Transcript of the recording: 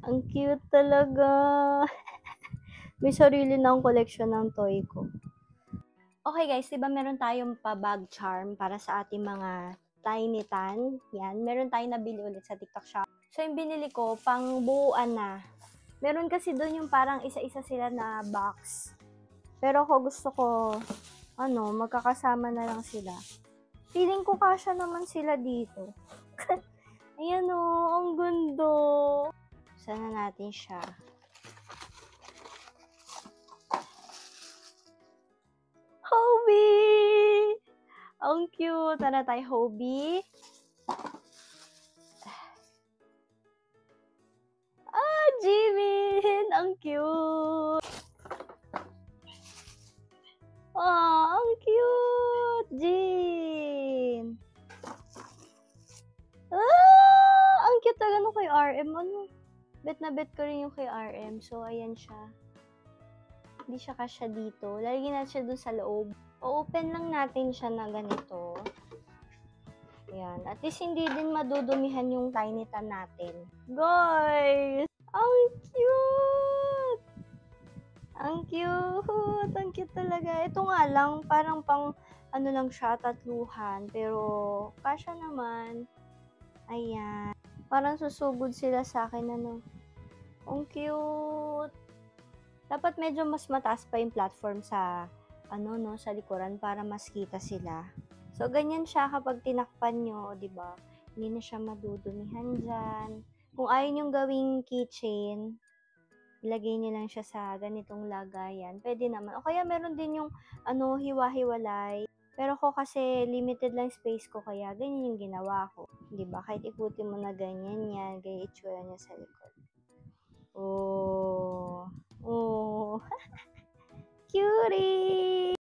Ang cute talaga. May sarili na akong collection ng toy ko. Okay guys, 'di ba meron tayong pa-bag charm para sa ating mga tiny tan? Yan, meron tayong nabili ulit sa TikTok Shop. So yung binili ko, pang buuan na. Meron kasi doon yung parang isa-isa sila na box. Pero ako gusto ko, magkakasama na lang sila. Feeling ko kasya naman sila dito. Ayan o, ang gundo. Sana natin siya. Hobie! Ang cute. Tara tayo, Hobie. Jimin! Ang cute! Ang cute! Jin! Ang cute talaga nung kay RM. Bet na bet ko rin yung kay RM. So, ayan siya. Hindi siya kasya dito. Lalagyan natin siya dun sa loob. O-open lang natin siya na ganito. Ayan. At least hindi din madudumihan yung tiny tan natin. Guys! Ang cute! Ang cute! Ang cute talaga. Ito nga lang, parang pang lang siya, tatluhan. Pero, kasya naman. Ayan. Parang susugod sila sa akin, Ang cute! Dapat medyo mas mataas pa yung platform sa, sa likuran para mas kita sila. So, ganyan siya kapag tinakpan nyo, di ba? Hindi na siya madudumihan dyan. Kung ayaw nyong gawing keychain, ilagay nyo lang siya sa ganitong lagayan. Pwede naman. O kaya meron din yung, hiwa-hiwalay. Pero ko kasi limited lang space ko, kaya ganyan yung ginawa ko. Di ba? Kahit ikutin mo na ganyan yan, ganyan itsura niya sa likod. Oh. Cutie!